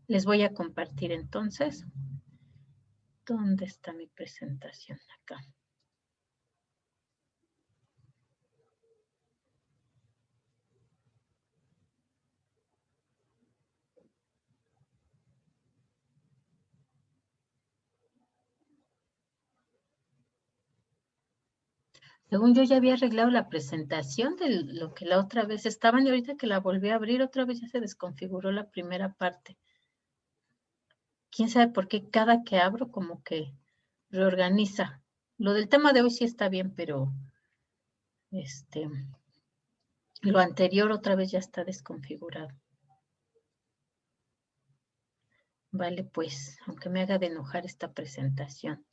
Les voy a compartir entonces. ¿Dónde está mi presentación? Acá. Según yo ya había arreglado la presentación de lo que la otra vez estaban y ahorita que la volví a abrir, otra vez ya se desconfiguró la primera parte. ¿Quién sabe por qué cada que abro como que reorganiza? Lo del tema de hoy sí está bien, pero lo anterior otra vez ya está desconfigurado. Vale, pues, aunque me haga de enojar esta presentación.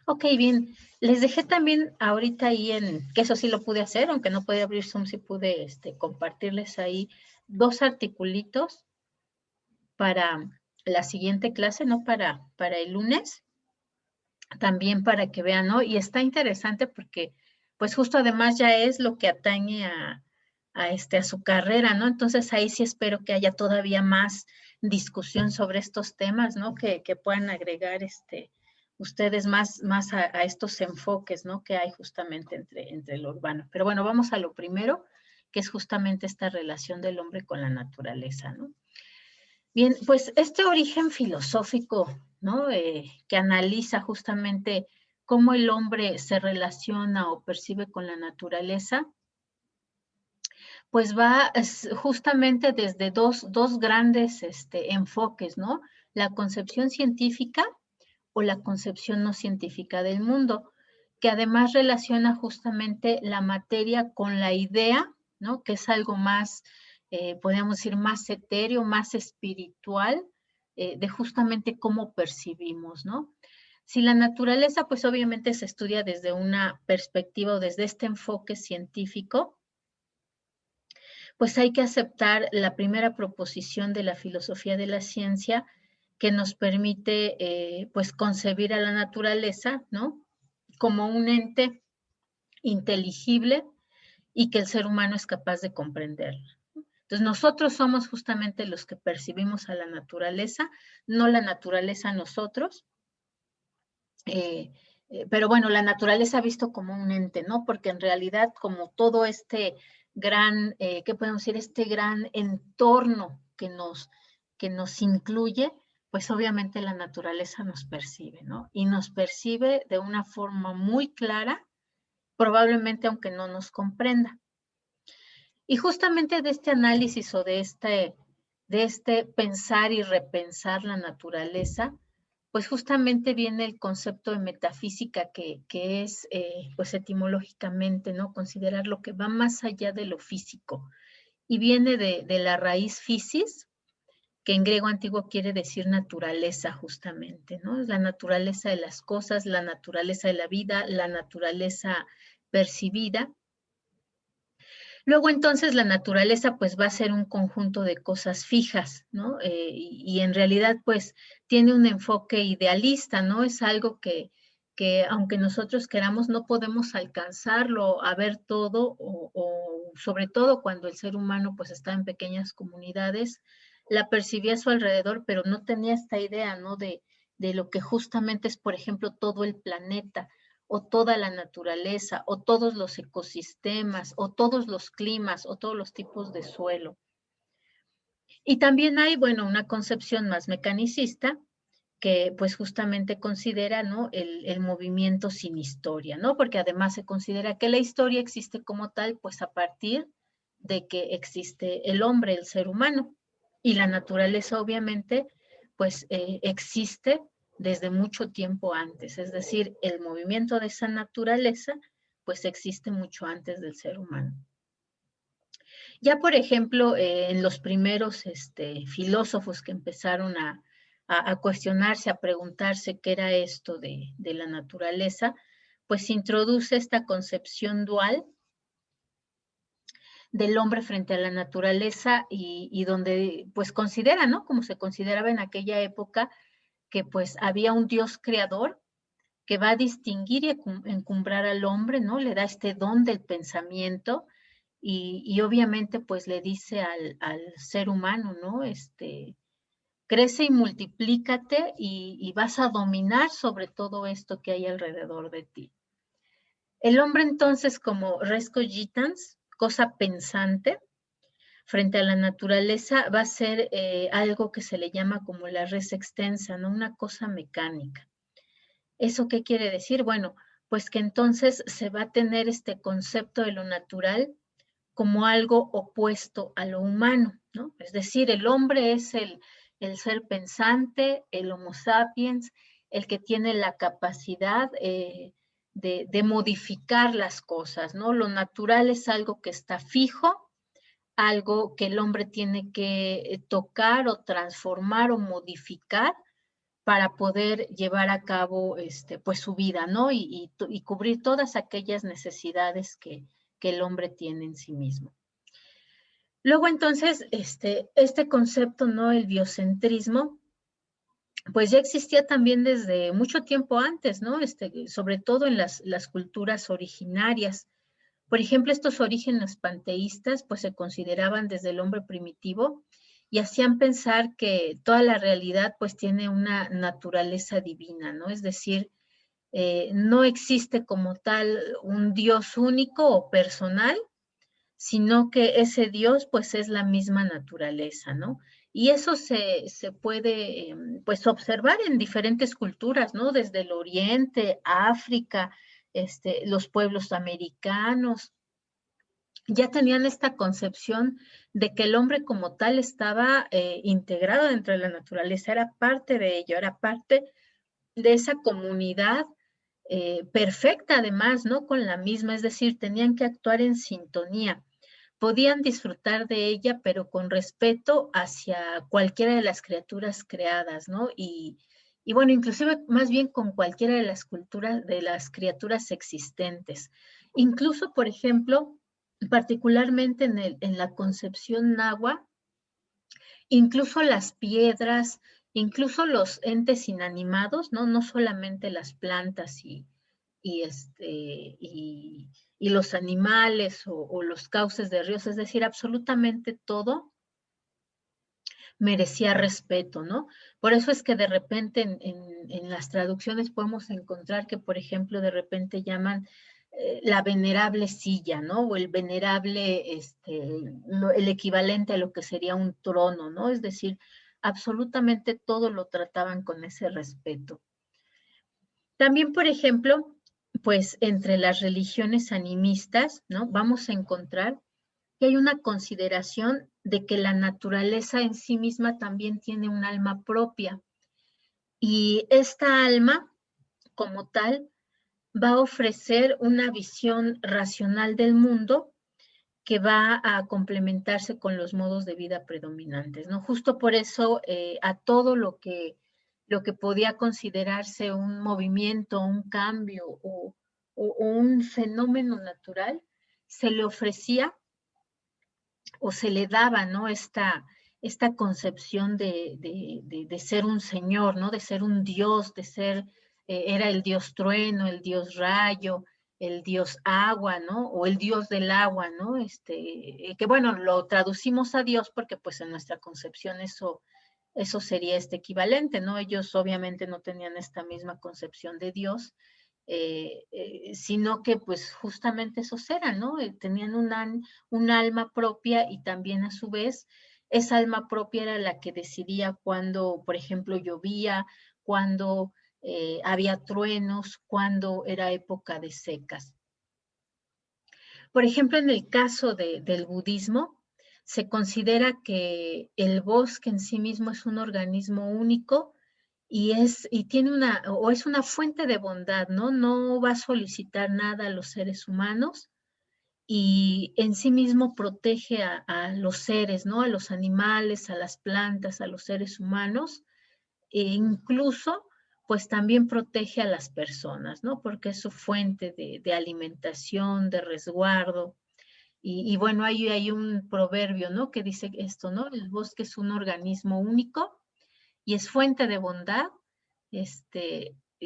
Ok, bien. Les dejé también ahorita ahí que eso sí lo pude hacer, aunque no pude abrir Zoom, sí pude compartirles ahí 2 articulitos para la siguiente clase, ¿no? Para el lunes, también para que vean, ¿no? Y está interesante porque, pues justo además ya es lo que atañe a su carrera, ¿no? Entonces ahí sí espero que haya todavía más discusión sobre estos temas, ¿no? Que puedan agregar ustedes más a estos enfoques, ¿no? Que hay justamente entre lo urbano. Pero bueno, vamos a lo primero, que es justamente esta relación del hombre con la naturaleza, ¿no? Bien, pues este origen filosófico, ¿no? Que analiza justamente cómo el hombre se relaciona o percibe con la naturaleza, pues va justamente desde dos grandes enfoques, ¿no? La concepción científica o la concepción no científica del mundo, que además relaciona justamente la materia con la idea, ¿no? Que es algo más, podríamos decir, más etéreo, más espiritual, de justamente cómo percibimos, ¿no? Si la naturaleza, pues obviamente se estudia desde una perspectiva o desde este enfoque científico, pues hay que aceptar la primera proposición de la filosofía de la ciencia que nos permite, pues, concebir a la naturaleza, ¿no? Como un ente inteligible y que el ser humano es capaz de comprenderla. Entonces, nosotros somos justamente los que percibimos a la naturaleza, no la naturaleza a nosotros. Pero bueno, la naturaleza visto como un ente, ¿no? Porque en realidad, como todo gran, ¿qué podemos decir? Este gran entorno que nos incluye, pues obviamente la naturaleza nos percibe, ¿no? Y nos percibe de una forma muy clara, probablemente aunque no nos comprenda. Y justamente de este análisis o de este pensar y repensar la naturaleza, pues justamente viene el concepto de metafísica que es, pues etimológicamente, ¿no? Considerar lo que va más allá de lo físico. Y viene de la raíz physis, que en griego antiguo quiere decir naturaleza justamente, ¿no? Es la naturaleza de las cosas, la naturaleza de la vida, la naturaleza percibida. Luego entonces la naturaleza pues va a ser un conjunto de cosas fijas, ¿no? Y en realidad pues tiene un enfoque idealista, ¿no? Es algo que aunque nosotros queramos no podemos alcanzarlo a ver todo o sobre todo cuando el ser humano pues está en pequeñas comunidades, la percibía a su alrededor, pero no tenía esta idea, ¿no? De lo que justamente es, por ejemplo, todo el planeta o toda la naturaleza, o todos los ecosistemas, o todos los climas, o todos los tipos de suelo. Y también hay, bueno, una concepción más mecanicista que pues justamente considera, ¿no? El movimiento sin historia, ¿no? Porque además se considera que la historia existe como tal, pues a partir de que existe el hombre, el ser humano. Y la naturaleza, obviamente, pues existe desde mucho tiempo antes. Es decir, el movimiento de esa naturaleza, pues existe mucho antes del ser humano. Ya, por ejemplo, en los primeros filósofos que empezaron a cuestionarse, a preguntarse qué era esto de la naturaleza, pues se introduce esta concepción dual del hombre frente a la naturaleza y donde pues considera, ¿no? Como se consideraba en aquella época, que pues había un Dios creador que va a distinguir y encumbrar al hombre, ¿no? Le da este don del pensamiento y obviamente pues le dice al ser humano, ¿no? Crece y multiplícate y vas a dominar sobre todo esto que hay alrededor de ti. El hombre entonces como res cogitans, cosa pensante, frente a la naturaleza va a ser algo que se le llama como la res extensa, ¿no? Una cosa mecánica. ¿Eso qué quiere decir? Bueno, pues que entonces se va a tener este concepto de lo natural como algo opuesto a lo humano, ¿no? Es decir, el hombre es el ser pensante, el Homo sapiens, el que tiene la capacidad de modificar las cosas, ¿no? Lo natural es algo que está fijo, algo que el hombre tiene que tocar o transformar o modificar para poder llevar a cabo pues su vida, ¿no? Y cubrir todas aquellas necesidades que el hombre tiene en sí mismo. Luego entonces, este concepto, ¿no? El biocentrismo, pues ya existía también desde mucho tiempo antes, ¿no? Sobre todo en las culturas originarias. Por ejemplo, estos orígenes panteístas, pues se consideraban desde el hombre primitivo y hacían pensar que toda la realidad, pues tiene una naturaleza divina, ¿no? Es decir, no existe como tal un Dios único o personal, sino que ese Dios pues es la misma naturaleza, ¿no? Y eso se puede pues observar en diferentes culturas, ¿no? Desde el Oriente, África, los pueblos americanos, ya tenían esta concepción de que el hombre como tal estaba integrado dentro de la naturaleza, era parte de ello, era parte de esa comunidad perfecta además, ¿no? Con la misma, es decir, tenían que actuar en sintonía. Podían disfrutar de ella, pero con respeto hacia cualquiera de las criaturas creadas, ¿no? Y bueno, inclusive más bien con cualquiera de las culturas, de las criaturas existentes. Incluso, por ejemplo, particularmente en la concepción náhuatl, incluso las piedras, incluso los entes inanimados, ¿no? No solamente las plantas y los animales o los cauces de ríos, es decir, absolutamente todo merecía respeto, ¿no? Por eso es que de repente en las traducciones podemos encontrar que, por ejemplo, de repente llaman la venerable silla, ¿no? O el venerable, el equivalente a lo que sería un trono, ¿no? Es decir, absolutamente todo lo trataban con ese respeto. También, por ejemplo, pues entre las religiones animistas, ¿no? Vamos a encontrar que hay una consideración de que la naturaleza en sí misma también tiene un alma propia. Y esta alma, como tal, va a ofrecer una visión racional del mundo que va a complementarse con los modos de vida predominantes, ¿no? Justo por eso a todo lo que podía considerarse un movimiento, un cambio o un fenómeno natural, se le ofrecía o se le daba, ¿no? Esta concepción de ser un señor, ¿no? De ser un dios, de ser, era el dios trueno, el dios rayo, el dios agua, ¿no? O el dios del agua, ¿no? Que bueno, lo traducimos a Dios porque pues en nuestra concepción eso sería este equivalente, ¿no? Ellos obviamente no tenían esta misma concepción de Dios, sino que pues justamente esos eran, ¿no? Tenían un alma propia y también a su vez esa alma propia era la que decidía cuando, por ejemplo, llovía, cuando había truenos, cuando era época de secas. Por ejemplo, en el caso del budismo, se considera que el bosque en sí mismo es un organismo único y tiene es una fuente de bondad, ¿no? No va a solicitar nada a los seres humanos y en sí mismo protege a los seres, ¿no? A los animales, a las plantas, a los seres humanos e incluso pues también protege a las personas, ¿no? Porque es su fuente de alimentación, de resguardo. Y bueno, hay un proverbio, ¿no? Que dice esto, ¿no? El bosque es un organismo único y es fuente de bondad,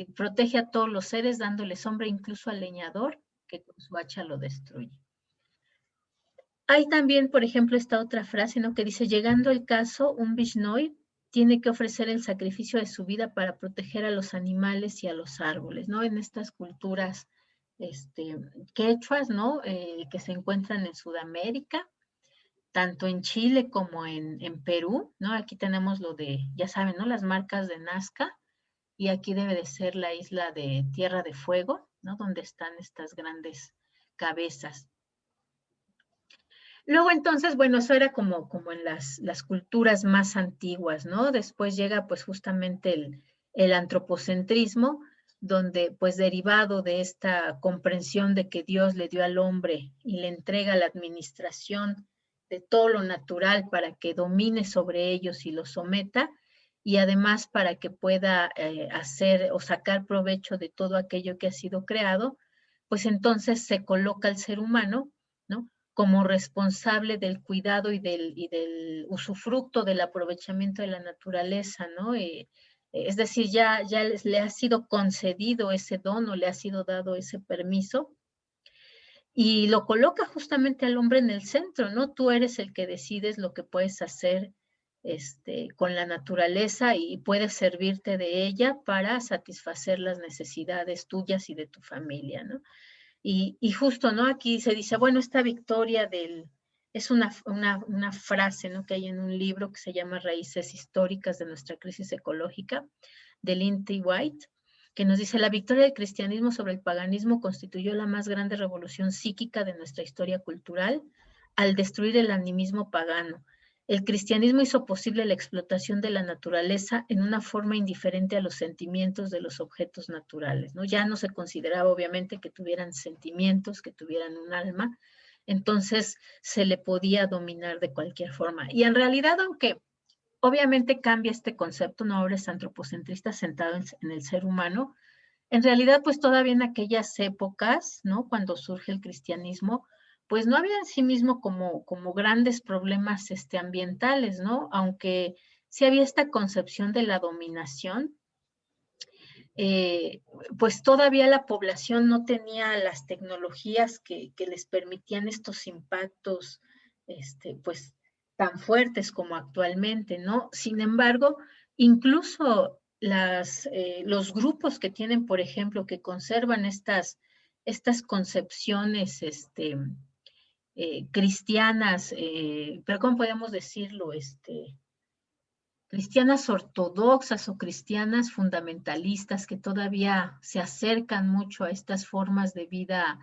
protege a todos los seres dándole sombra incluso al leñador que con su hacha lo destruye. Hay también, por ejemplo, esta otra frase, ¿no? Que dice, llegando el caso, un Vishnoi tiene que ofrecer el sacrificio de su vida para proteger a los animales y a los árboles, ¿no? En estas culturas quechuas, ¿no? Que se encuentran en Sudamérica, tanto en Chile como en Perú, ¿no? Aquí tenemos lo de, ya saben, ¿no? Las marcas de Nazca, y aquí debe de ser la isla de Tierra de Fuego, ¿no? Donde están estas grandes cabezas. Luego entonces, bueno, eso era como en las culturas más antiguas, ¿no? Después llega pues justamente el antropocentrismo, donde pues derivado de esta comprensión de que Dios le dio al hombre y le entrega la administración de todo lo natural para que domine sobre ellos y los someta, y además para que pueda hacer o sacar provecho de todo aquello que ha sido creado, pues entonces se coloca al ser humano, ¿no? Como responsable del cuidado y del usufructo del aprovechamiento de la naturaleza, ¿no? Es decir, ya le ha sido concedido ese don o le ha sido dado ese permiso y lo coloca justamente al hombre en el centro, ¿no? Tú eres el que decides lo que puedes hacer con la naturaleza y puedes servirte de ella para satisfacer las necesidades tuyas y de tu familia, ¿no? Y justo, ¿no? Aquí se dice, bueno, esta victoria es una frase, ¿no? Que hay en un libro que se llama Raíces Históricas de nuestra crisis ecológica, de Lynn T. White, que nos dice, la victoria del cristianismo sobre el paganismo constituyó la más grande revolución psíquica de nuestra historia cultural al destruir el animismo pagano. El cristianismo hizo posible la explotación de la naturaleza en una forma indiferente a los sentimientos de los objetos naturales, ¿no? Ya no se consideraba obviamente que tuvieran sentimientos, que tuvieran un alma, entonces se le podía dominar de cualquier forma. Y en realidad, aunque obviamente cambia este concepto, no ahora es antropocentrista centrado en el ser humano, en realidad pues todavía en aquellas épocas, ¿no? Cuando surge el cristianismo, pues no había en sí mismo como grandes problemas ambientales, ¿no? Aunque sí había esta concepción de la dominación, eh, pues todavía la población no tenía las tecnologías que les permitían estos impactos, pues tan fuertes como actualmente, ¿no? Sin embargo, incluso los grupos que tienen, por ejemplo, que conservan estas concepciones, cristianas, pero ¿cómo podemos decirlo? Cristianas ortodoxas o cristianas fundamentalistas que todavía se acercan mucho a estas formas de vida,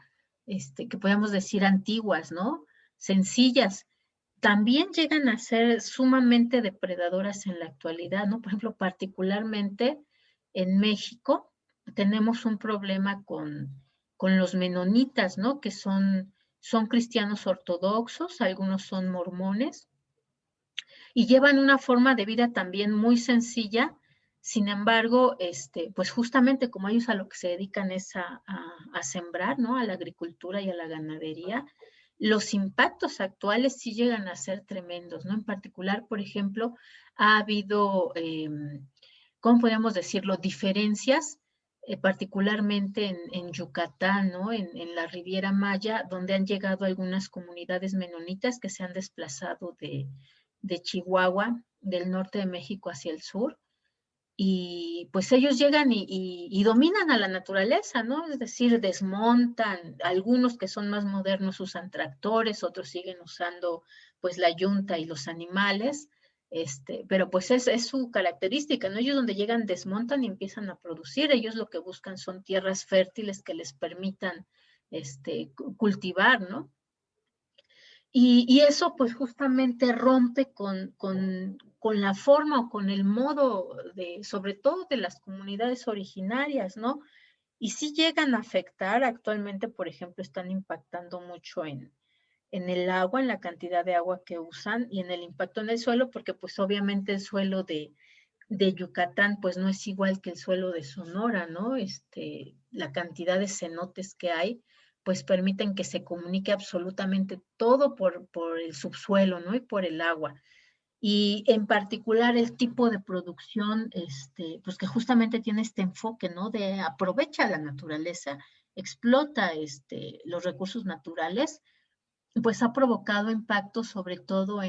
que podemos decir antiguas, ¿no? Sencillas, también llegan a ser sumamente depredadoras en la actualidad, ¿no? Por ejemplo, particularmente en México tenemos un problema con los menonitas, ¿no? Que son cristianos ortodoxos, algunos son mormones, y llevan una forma de vida también muy sencilla. Sin embargo, pues justamente como ellos a lo que se dedican es a sembrar, ¿no? A la agricultura y a la ganadería, los impactos actuales sí llegan a ser tremendos, ¿no? En particular, por ejemplo, ha habido, ¿cómo podríamos decirlo? Diferencias, particularmente en Yucatán, ¿no? En la Riviera Maya, donde han llegado algunas comunidades menonitas que se han desplazado de Chihuahua, del norte de México hacia el sur, y pues ellos llegan y dominan a la naturaleza, ¿no? Es decir, desmontan, algunos que son más modernos usan tractores, otros siguen usando pues la yunta y los animales, pero pues es su característica, ¿no? Ellos donde llegan desmontan y empiezan a producir, ellos lo que buscan son tierras fértiles que les permitan cultivar, ¿no? Y eso pues justamente rompe con la forma o con el modo sobre todo de las comunidades originarias, ¿no? Y sí llegan a afectar, actualmente, por ejemplo, están impactando mucho en el agua, en la cantidad de agua que usan y en el impacto en el suelo, porque pues obviamente el suelo de Yucatán pues no es igual que el suelo de Sonora, ¿no? La cantidad de cenotes que hay pues permiten que se comunique absolutamente todo por el subsuelo, ¿no? Y por el agua. y en particular el tipo de producción, pues que justamente tiene este enfoque, ¿no? De aprovecha la naturaleza, explota los recursos naturales, pues ha provocado impactos sobre todo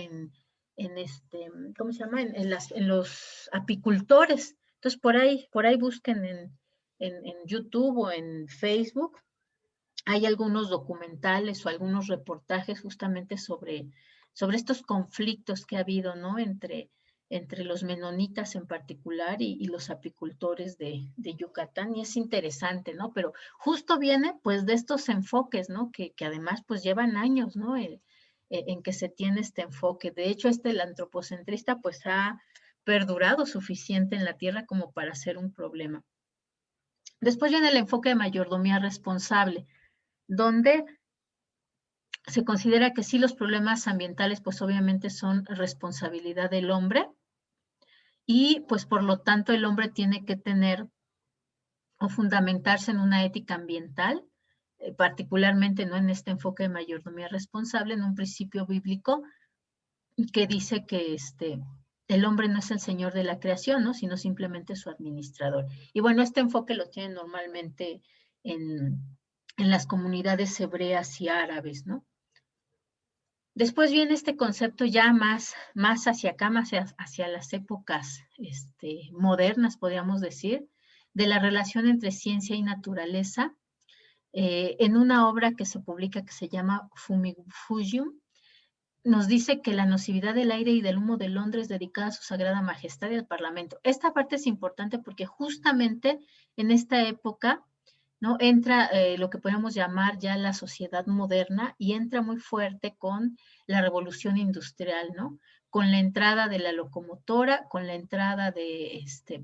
¿cómo se llama? En los apicultores. Entonces, por ahí busquen en YouTube o en Facebook, hay algunos documentales o algunos reportajes justamente sobre estos conflictos que ha habido, ¿no? Entre los menonitas en particular y los apicultores de Yucatán, y es interesante, ¿no? Pero justo viene pues de estos enfoques, ¿no? Que además pues llevan años, ¿no? En que se tiene este enfoque. De hecho, el antropocentrista pues ha perdurado suficiente en la Tierra como para ser un problema. Después viene el enfoque de mayordomía responsable, donde se considera que sí, los problemas ambientales pues obviamente son responsabilidad del hombre, y pues por lo tanto el hombre tiene que tener o fundamentarse en una ética ambiental, particularmente no en este enfoque de mayordomía responsable, en un principio bíblico que dice que el hombre no es el señor de la creación, ¿no? Sino simplemente su administrador. Y bueno, este enfoque lo tienen normalmente en las comunidades hebreas y árabes, ¿no? Después viene este concepto ya más hacia acá, más hacia las épocas modernas, podríamos decir, de la relación entre ciencia y naturaleza, en una obra que se publica que se llama Fumifugium. Nos dice que la nocividad del aire y del humo de Londres dedicada a su sagrada majestad y al Parlamento. Esta parte es importante porque justamente en esta época, ¿no? Entra lo que podemos llamar ya la sociedad moderna, y entra muy fuerte con la revolución industrial, ¿no? Con la entrada de la locomotora, con la entrada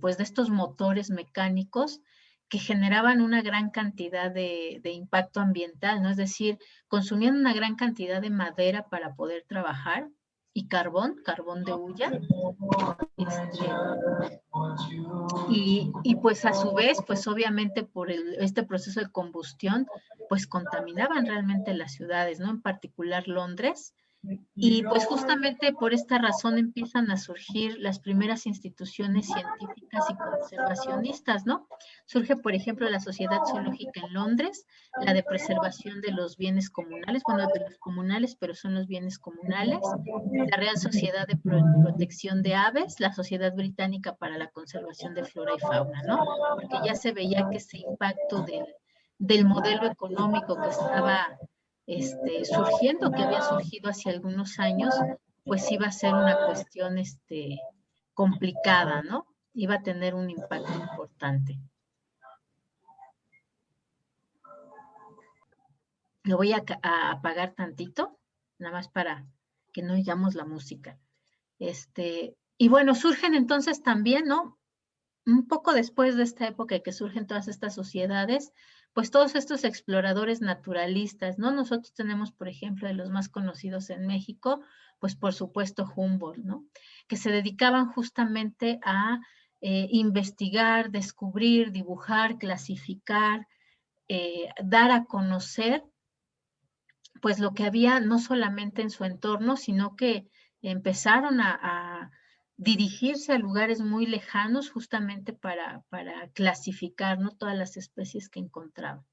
pues de estos motores mecánicos que generaban una gran cantidad de impacto ambiental, ¿no? Es decir, consumían una gran cantidad de madera para poder trabajar, y carbón de hulla. Y pues a su vez, pues obviamente por este proceso de combustión, pues contaminaban realmente las ciudades, ¿no? En particular Londres. Y pues justamente por esta razón empiezan a surgir las primeras instituciones científicas y conservacionistas, ¿no? Surge, por ejemplo, la Sociedad Zoológica en Londres, la de preservación de los bienes comunales, bueno, de los comunales, pero son los bienes comunales, la Real Sociedad de Protección de Aves, la Sociedad Británica para la Conservación de Flora y Fauna, ¿no? Porque ya se veía que ese impacto del modelo económico que estaba surgiendo, que había surgido hace algunos años, pues iba a ser una cuestión complicada, ¿no? Iba a tener un impacto importante. Lo voy a apagar tantito, nada más para que no oigamos la música. Y bueno, surgen entonces también, ¿no? Un poco después de esta época que surgen todas estas sociedades, pues todos estos exploradores naturalistas, ¿no? Nosotros tenemos, por ejemplo, de los más conocidos en México, pues por supuesto Humboldt, ¿no? Que se dedicaban justamente a investigar, descubrir, dibujar, clasificar, dar a conocer, pues lo que había no solamente en su entorno, sino que empezaron a dirigirse a lugares muy lejanos justamente para clasificar, ¿no? Todas las especies que encontraban.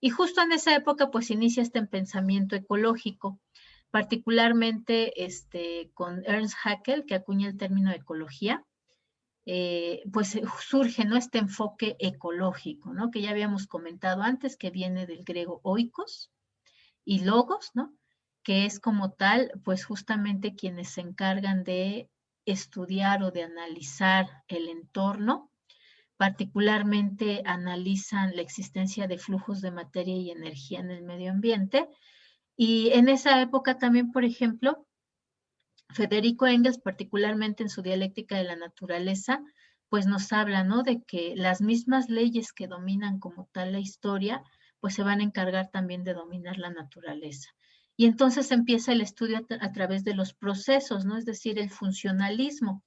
Y justo en esa época pues inicia este pensamiento ecológico, particularmente con Ernst Haeckel, que acuña el término de ecología. Pues surge, ¿no? Este enfoque ecológico, ¿no? Que ya habíamos comentado antes, que viene del griego oikos y logos, ¿no? Que es como tal, pues justamente quienes se encargan de estudiar o de analizar el entorno. Particularmente analizan la existencia de flujos de materia y energía en el medio ambiente. Y en esa época también, por ejemplo, Federico Engels, particularmente en su dialéctica de la naturaleza, pues nos habla, ¿no? De que las mismas leyes que dominan como tal la historia, pues se van a encargar también de dominar la naturaleza. Y entonces empieza el estudio a través de los procesos, ¿no? Es decir, el funcionalismo.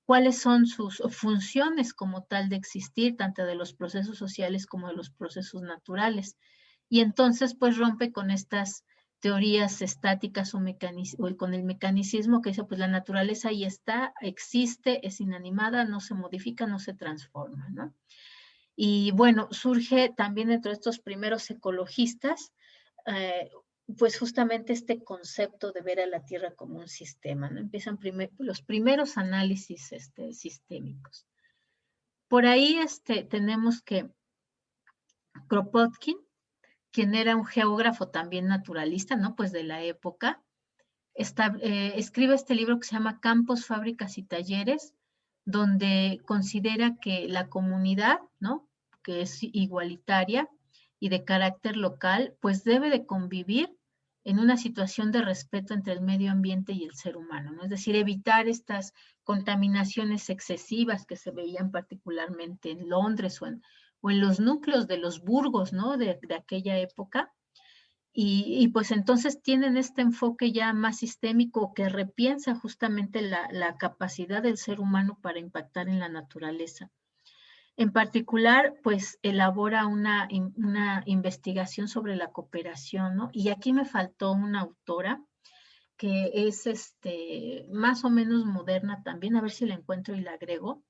¿Cuáles son sus funciones como tal de existir, tanto de los procesos sociales como de los procesos naturales? Y entonces, pues rompe con estas teorías estáticas o con el mecanicismo que dice, pues la naturaleza ahí está, existe, es inanimada, no se modifica, no se transforma, ¿no? Y bueno, surge también entre estos primeros ecologistas, pues justamente este concepto de ver a la Tierra como un sistema, ¿no? Empiezan los primeros análisis sistémicos. Por ahí tenemos que Kropotkin, quien era un geógrafo también naturalista, ¿no? Pues de la época, escribe este libro que se llama Campos, Fábricas y Talleres, donde considera que la comunidad, ¿no? Que es igualitaria y de carácter local, pues debe de convivir en una situación de respeto entre el medio ambiente y el ser humano, ¿no? Es decir, evitar estas contaminaciones excesivas que se veían particularmente en Londres o en los núcleos de los burgos, ¿no? De aquella época. Y pues entonces tienen este enfoque ya más sistémico que repiensa justamente la capacidad del ser humano para impactar en la naturaleza. En particular, pues elabora una investigación sobre la cooperación, ¿no? Y aquí me faltó una autora que es más o menos moderna también, a ver si la encuentro y la agrego.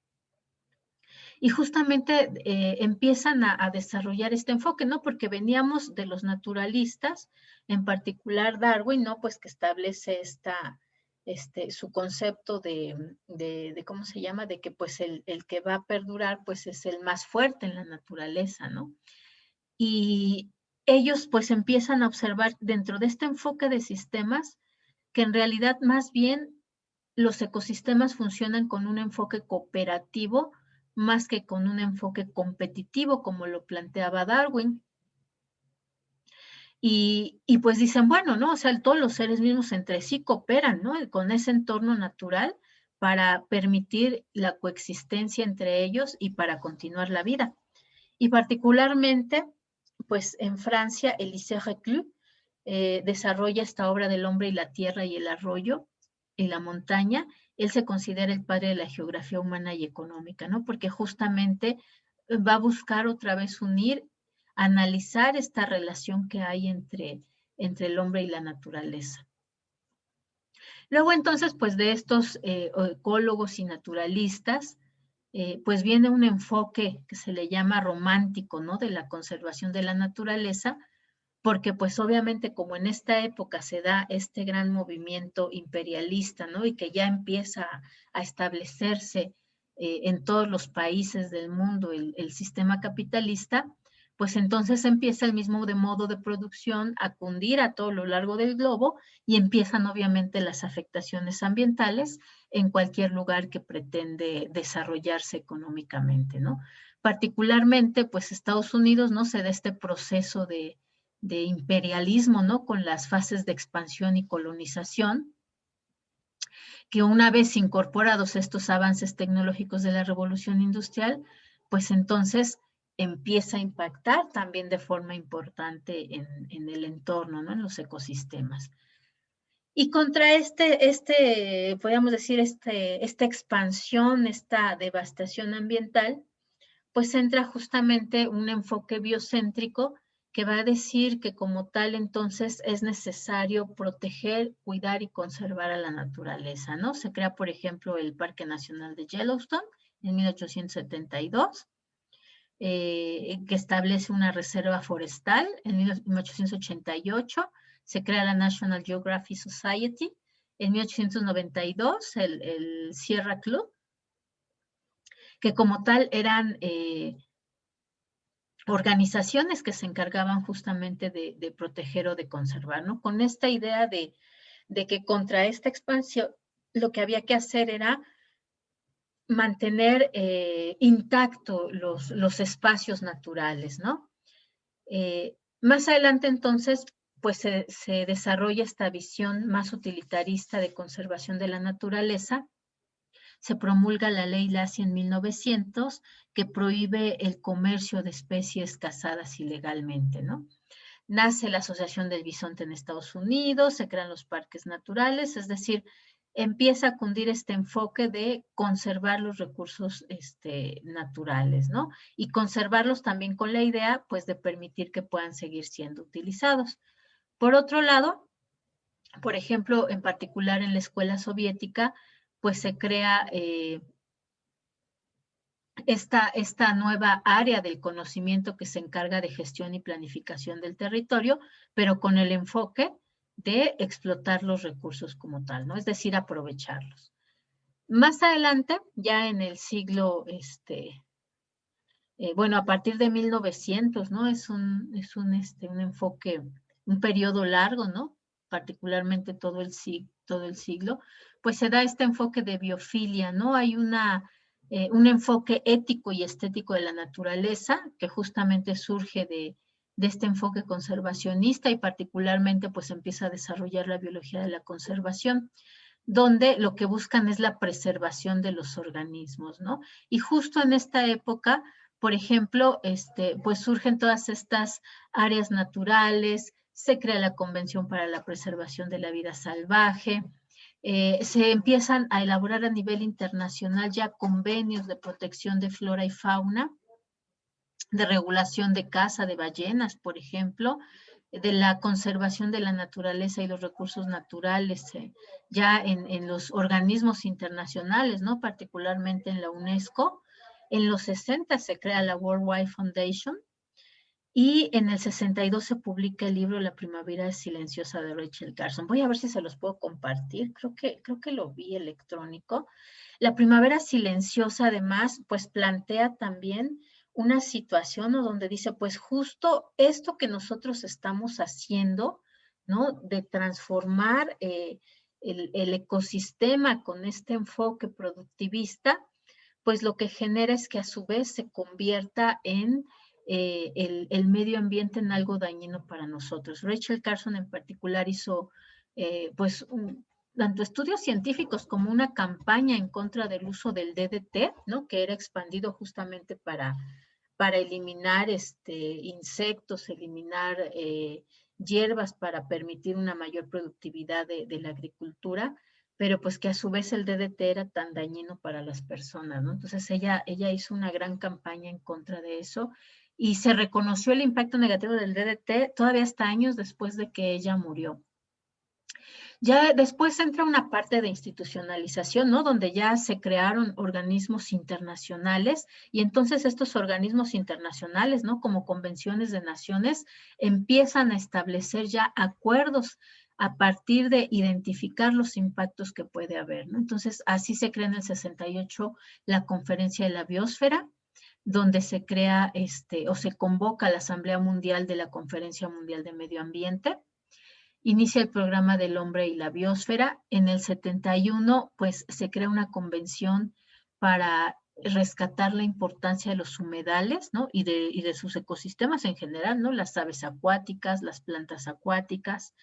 Y justamente empiezan a desarrollar este enfoque, ¿no? Porque veníamos de los naturalistas, en particular Darwin, ¿no? Pues que establece su concepto de, ¿cómo se llama? De que pues el que va a perdurar pues es el más fuerte en la naturaleza, ¿no? Y ellos pues empiezan a observar dentro de este enfoque de sistemas que en realidad más bien los ecosistemas funcionan con un enfoque cooperativo más que con un enfoque competitivo, como lo planteaba Darwin. Y pues dicen, bueno, ¿no? O sea, todos los seres vivos entre sí cooperan, ¿no? Con ese entorno natural para permitir la coexistencia entre ellos y para continuar la vida. Y particularmente, pues en Francia, Élisée Reclus desarrolla esta obra del hombre y la tierra y el arroyo y la montaña. Él se considera el padre de la geografía humana y económica, ¿no? Porque justamente va a buscar otra vez unir, analizar esta relación que hay entre el hombre y la naturaleza. Luego entonces, pues de estos ecólogos y naturalistas, pues viene un enfoque que se le llama romántico, ¿no? De la conservación de la naturaleza, porque pues obviamente como en esta época se da este gran movimiento imperialista, ¿no? Y que ya empieza a establecerse en todos los países del mundo el sistema capitalista, pues entonces empieza el mismo modo de producción a cundir a todo lo largo del globo y empiezan obviamente las afectaciones ambientales en cualquier lugar que pretende desarrollarse económicamente, ¿no? Particularmente, pues Estados Unidos, ¿no? Se da este proceso de imperialismo, ¿no? Con las fases de expansión y colonización, que una vez incorporados estos avances tecnológicos de la revolución industrial, pues entonces empieza a impactar también de forma importante en el entorno, ¿no? En los ecosistemas. Y contra podríamos decir, esta expansión, esta devastación ambiental, pues entra justamente un enfoque biocéntrico que va a decir que como tal entonces es necesario proteger, cuidar y conservar a la naturaleza, ¿no? Se crea, por ejemplo, el Parque Nacional de Yellowstone en 1872, que establece una reserva forestal en 1888, se crea la National Geographic Society, en 1892 el Sierra Club, que como tal eran organizaciones que se encargaban justamente de proteger o de conservar, ¿no? Con esta idea de que contra esta expansión lo que había que hacer era mantener intacto los espacios naturales, ¿no? Más adelante entonces, pues se desarrolla esta visión más utilitarista de conservación de la naturaleza. Se promulga la ley Lassie en 1900 que prohíbe el comercio de especies cazadas ilegalmente, ¿no? Nace la Asociación del Bisonte en Estados Unidos, se crean los parques naturales, es decir, empieza a cundir este enfoque de conservar los recursos naturales, ¿no? Y conservarlos también con la idea, pues, de permitir que puedan seguir siendo utilizados. Por otro lado, por ejemplo, en particular en la escuela soviética, pues se crea esta nueva área del conocimiento que se encarga de gestión y planificación del territorio, pero con el enfoque de explotar los recursos como tal, ¿no? Es decir, aprovecharlos. Más adelante, ya en el siglo, bueno, a partir de 1900, ¿no? Es un enfoque, un periodo largo, ¿no? Particularmente todo el siglo, pues se da este enfoque de biofilia, ¿no? Hay un enfoque ético y estético de la naturaleza que justamente surge de este enfoque conservacionista y particularmente pues empieza a desarrollar la biología de la conservación, donde lo que buscan es la preservación de los organismos, ¿no? Y justo en esta época, por ejemplo, pues surgen todas estas áreas naturales, se crea la Convención para la Preservación de la Vida Salvaje, se empiezan a elaborar a nivel internacional ya convenios de protección de flora y fauna, de regulación de caza de ballenas, por ejemplo, de la conservación de la naturaleza y los recursos naturales, ya en los organismos internacionales, ¿no? Particularmente en la UNESCO. En los 60 se crea la World Wide Foundation y en el 62 se publica el libro La Primavera Silenciosa de Rachel Carson. Voy a ver si se los puedo compartir, creo que lo vi electrónico. La Primavera Silenciosa, además, pues plantea también una situación, ¿no? Donde dice, pues justo esto que nosotros estamos haciendo, ¿no? De transformar el ecosistema con este enfoque productivista, pues lo que genera es que a su vez se convierta en el medio ambiente en algo dañino para nosotros. Rachel Carson en particular hizo pues tanto estudios científicos como una campaña en contra del uso del DDT, ¿no? Que era expandido justamente para eliminar insectos, eliminar hierbas para permitir una mayor productividad de la agricultura, pero pues que a su vez el DDT era tan dañino para las personas, ¿no? Entonces ella hizo una gran campaña en contra de eso y se reconoció el impacto negativo del DDT todavía hasta años después de que ella murió. Ya después entra una parte de institucionalización, ¿no? Donde ya se crearon organismos internacionales y entonces estos organismos internacionales, ¿no? Como convenciones de naciones, empiezan a establecer ya acuerdos a partir de identificar los impactos que puede haber, ¿no? Entonces, así se crea en el 68 la Conferencia de la Biosfera, donde se crea o se convoca la Asamblea Mundial de la Conferencia Mundial de Medio Ambiente. Inicia el programa del hombre y la biosfera. En el 71, pues se crea una convención para rescatar la importancia de los humedales, ¿no? Y de sus ecosistemas en general, ¿no? Las aves acuáticas, las plantas acuáticas.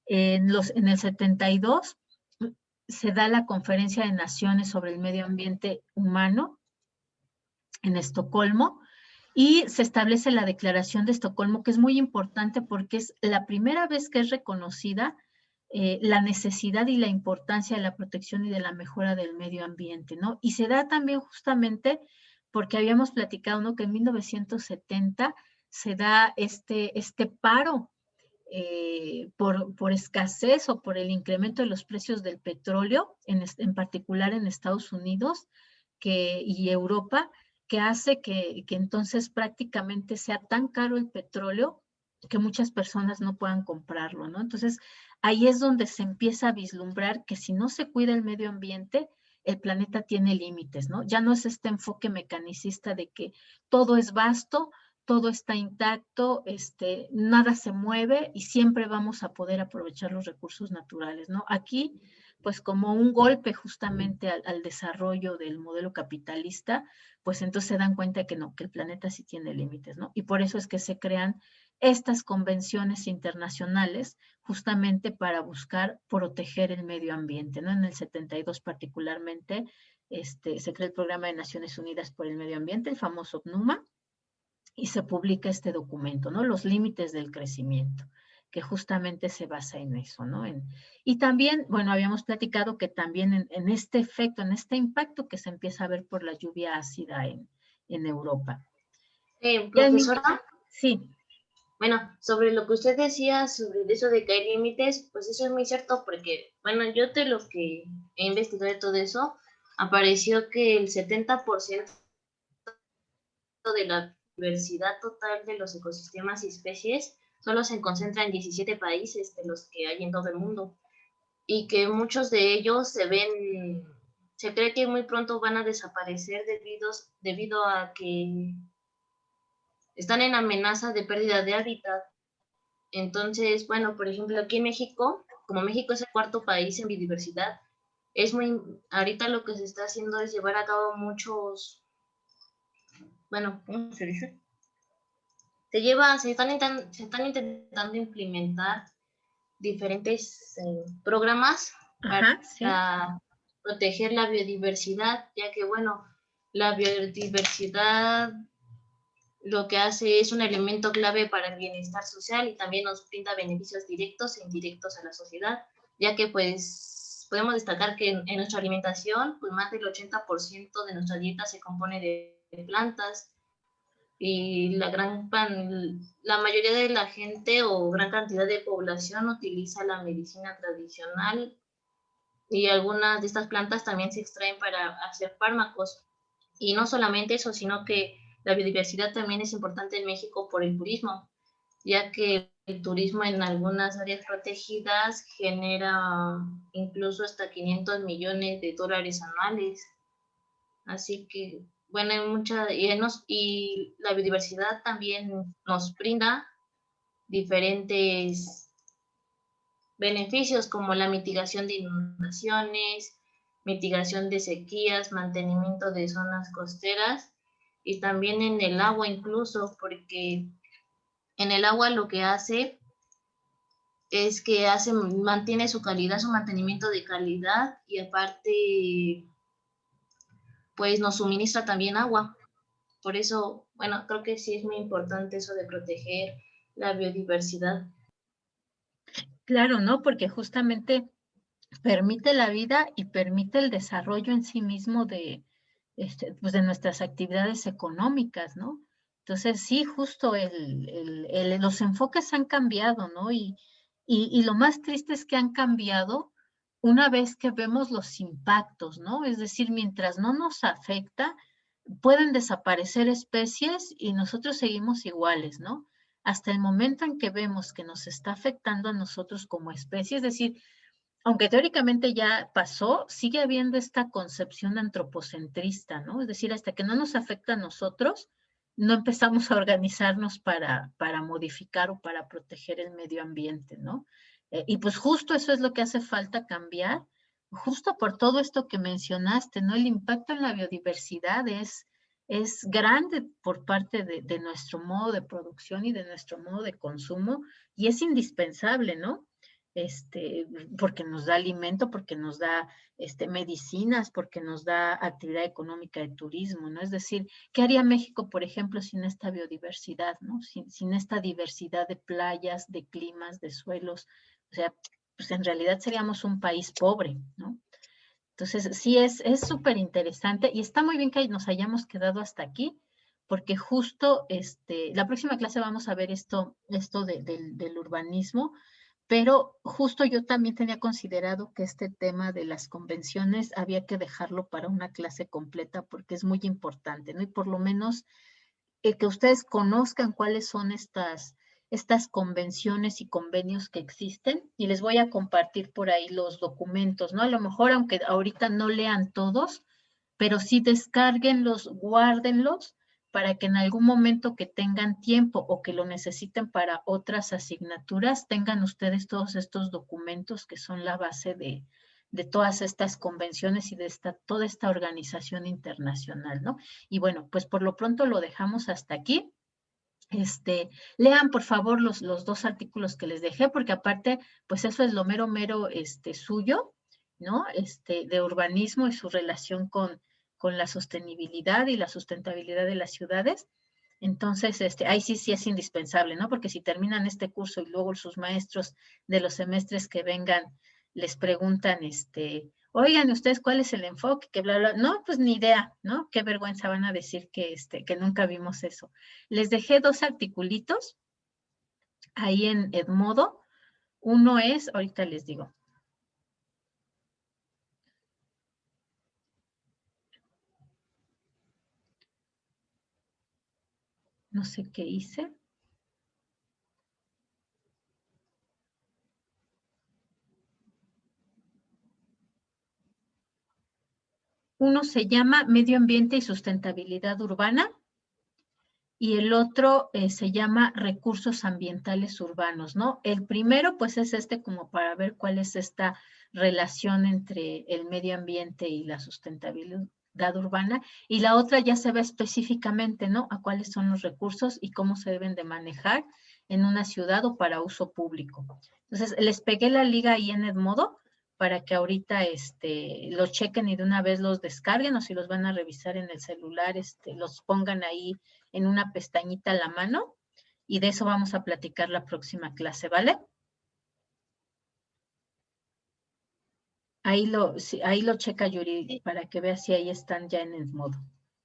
En el 72 se da la Conferencia de Naciones sobre el Medio Ambiente Humano en Estocolmo, y se establece la Declaración de Estocolmo, que es muy importante porque es la primera vez que es reconocida la necesidad y la importancia de la protección y de la mejora del medio ambiente, ¿no? Y se da también justamente porque habíamos platicado, ¿no? Que en 1970 se da este paro por escasez o por el incremento de los precios del petróleo, en particular en Estados Unidos y Europa, que hace que entonces prácticamente sea tan caro el petróleo que muchas personas no puedan comprarlo, ¿no? Entonces, ahí es donde se empieza a vislumbrar que si no se cuida el medio ambiente, el planeta tiene límites, ¿no? Ya no es este enfoque mecanicista de que todo es vasto, todo está intacto, nada se mueve y siempre vamos a poder aprovechar los recursos naturales, ¿no? Aquí, pues como un golpe justamente al desarrollo del modelo capitalista, pues entonces se dan cuenta que no, que el planeta sí tiene límites, ¿no? Y por eso es que se crean estas convenciones internacionales justamente para buscar proteger el medio ambiente, ¿no? En el 72 particularmente se crea el Programa de Naciones Unidas por el Medio Ambiente, el famoso PNUMA, y se publica este documento, ¿no? Los límites del crecimiento, que justamente se basa en eso, ¿no? Y también, bueno, habíamos platicado que también en este efecto, en este impacto que se empieza a ver por la lluvia ácida en Europa. Profesora, sí. Bueno, sobre lo que usted decía sobre eso de que hay límites, pues eso es muy cierto porque, bueno, yo de lo que he investigado de todo eso, apareció que el 70% de la diversidad total de los ecosistemas y especies solo se concentra en 17 países de los que hay en todo el mundo y que muchos de ellos se cree que muy pronto van a desaparecer debido a que están en amenaza de pérdida de hábitat. Entonces, bueno, por ejemplo, aquí en México, como México es el cuarto país en biodiversidad, ahorita lo que se está haciendo es llevar a cabo bueno, ¿cómo se dice? Se están intentando implementar diferentes programas Ajá, sí. para proteger la biodiversidad, ya que, bueno, la biodiversidad lo que hace es un elemento clave para el bienestar social y también nos brinda beneficios directos e indirectos a la sociedad, ya que pues podemos destacar que en nuestra alimentación, pues más del 80% de nuestra dieta se compone de plantas y la mayoría de la gente o gran cantidad de población utiliza la medicina tradicional y algunas de estas plantas también se extraen para hacer fármacos. Y no solamente eso, sino que la biodiversidad también es importante en México por el turismo, ya que el turismo en algunas áreas protegidas genera incluso hasta 500 millones de dólares anuales. Así que, bueno, y la biodiversidad también nos brinda diferentes beneficios como la mitigación de inundaciones, mitigación de sequías, mantenimiento de zonas costeras y también en el agua incluso, porque en el agua lo que hace es que mantiene su calidad, su mantenimiento de calidad y aparte pues nos suministra también agua. Por eso, bueno, creo que sí es muy importante eso de proteger la biodiversidad. Claro, ¿no? Porque justamente permite la vida y permite el desarrollo en sí mismo de, pues de nuestras actividades económicas, ¿no? Entonces, sí, justo los enfoques han cambiado, ¿no? Y lo más triste es que han cambiado una vez que vemos los impactos, ¿no? Es decir, mientras no nos afecta, pueden desaparecer especies y nosotros seguimos iguales, ¿no? Hasta el momento en que vemos que nos está afectando a nosotros como especie, es decir, aunque teóricamente ya pasó, sigue habiendo esta concepción antropocentrista, ¿no? Es decir, hasta que no nos afecta a nosotros, no empezamos a organizarnos para modificar o para proteger el medio ambiente, ¿no? Y pues justo eso es lo que hace falta cambiar, justo por todo esto que mencionaste, ¿no? El impacto en la biodiversidad es grande por parte de nuestro modo de producción y de nuestro modo de consumo y es indispensable, ¿no? Este, porque nos da alimento, porque nos da medicinas, porque nos da actividad económica de turismo, ¿no? Es decir, ¿qué haría México, por ejemplo, sin esta biodiversidad, ¿no? Sin esta diversidad de playas, de climas, de suelos. O sea, pues en realidad seríamos un país pobre, ¿no? Entonces, sí, es súper interesante y está muy bien que nos hayamos quedado hasta aquí, porque justo la próxima clase vamos a ver esto del urbanismo, pero justo yo también tenía considerado que este tema de las convenciones había que dejarlo para una clase completa porque es muy importante, ¿no? Y por lo menos que ustedes conozcan cuáles son estas convenciones y convenios que existen y les voy a compartir por ahí los documentos, ¿no? A lo mejor, aunque ahorita no lean todos, pero sí descárguenlos, guárdenlos para que en algún momento que tengan tiempo o que lo necesiten para otras asignaturas, tengan ustedes todos estos documentos que son la base de todas estas convenciones y de toda esta organización internacional, ¿no? Y bueno, pues por lo pronto lo dejamos hasta aquí. Lean por favor los dos artículos que les dejé, porque aparte, pues eso es lo mero, mero, suyo, ¿no? De urbanismo y su relación con la sostenibilidad y la sustentabilidad de las ciudades. Entonces, ahí sí, sí es indispensable, ¿no? Porque si terminan este curso y luego sus maestros de los semestres que vengan les preguntan, oigan, ¿ustedes cuál es el enfoque? Que bla, bla, no, pues ni idea, ¿no? Qué vergüenza van a decir que nunca vimos eso. Les dejé dos articulitos ahí en Edmodo. Uno es, ahorita les digo. No sé qué hice. Uno se llama Medio Ambiente y Sustentabilidad Urbana y el otro se llama Recursos Ambientales Urbanos, ¿no? El primero, pues, es este como para ver cuál es esta relación entre el medio ambiente y la sustentabilidad urbana, y la otra ya se ve específicamente, ¿no? A cuáles son los recursos y cómo se deben de manejar en una ciudad o para uso público. Entonces, les pegué la liga ahí en Edmodo para que ahorita lo chequen y de una vez los descarguen, o si los van a revisar en el celular, los pongan ahí en una pestañita a la mano, y de eso vamos a platicar la próxima clase, ¿vale? Ahí lo checa Yuri para que vea si ahí están ya en el modo.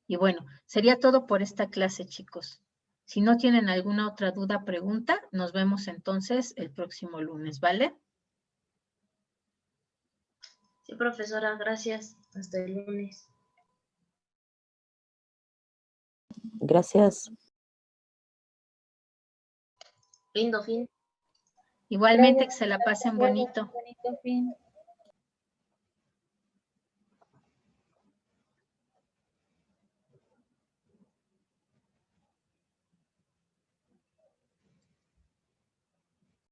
Y bueno, sería todo por esta clase, chicos. Si no tienen alguna otra duda, pregunta, nos vemos entonces el próximo lunes, ¿vale? Sí, profesora, gracias. Hasta el lunes. Gracias. Lindo fin. Igualmente, que se la pasen bonito. Bonito fin.